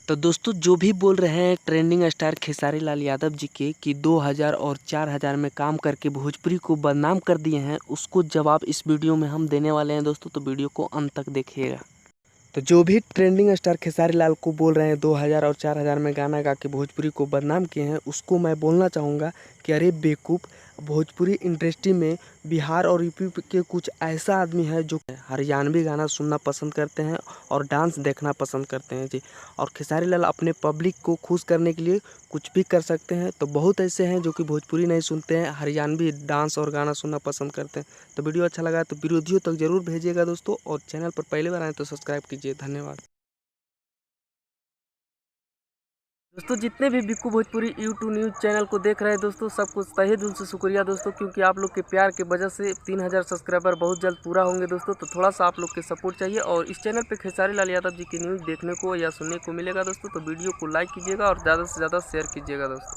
तो दोस्तों जो भी बोल रहे हैं ट्रेंडिंग स्टार खेसारी लाल यादव जी के कि 2000 और 4000 में काम करके भोजपुरी को बदनाम कर दिए हैं, उसको जवाब इस वीडियो में हम देने वाले हैं दोस्तों। तो वीडियो को अंत तक देखिएगा। तो जो भी ट्रेंडिंग स्टार खेसारी लाल को बोल रहे हैं 2000 और 4000 में गाना गा के भोजपुरी को बदनाम किए हैं, उसको मैं बोलना चाहूँगा कि अरे बेवकूफ़, भोजपुरी इंडस्ट्री में बिहार और यूपी के कुछ ऐसा आदमी है जो हरियाणवी गाना सुनना पसंद करते हैं और डांस देखना पसंद करते हैं जी। और खेसारी लाल अपने पब्लिक को खुश करने के लिए कुछ भी कर सकते हैं। तो बहुत ऐसे हैं जो कि भोजपुरी नहीं सुनते हैं, हरियाणवी डांस और गाना सुनना पसंद करते हैं। तो वीडियो अच्छा लगा तो विरोधियों तक जरूर भेजिएगा दोस्तों, और चैनल पर पहली बार आए तो सब्सक्राइब कीजिए। धन्यवाद दोस्तों। जितने भी Bikku Bhojpuri YouTube news channel को देख रहे हैं दोस्तों, सबको तहे दिल से शुक्रिया दोस्तों, क्योंकि आप लोग के प्यार के वजह से 3000 सब्सक्राइबर बहुत जल्द पूरा होंगे दोस्तों। तो थोड़ा सा आप लोग के सपोर्ट चाहिए, और इस चैनल पे खेसारी लाल यादव जी की न्यूज़ देखने को या सुनने को मिलेगा दोस्तों। तो वीडियो को लाइक कीजिएगा और ज़्यादा से ज़्यादा शेयर कीजिएगा दोस्तों।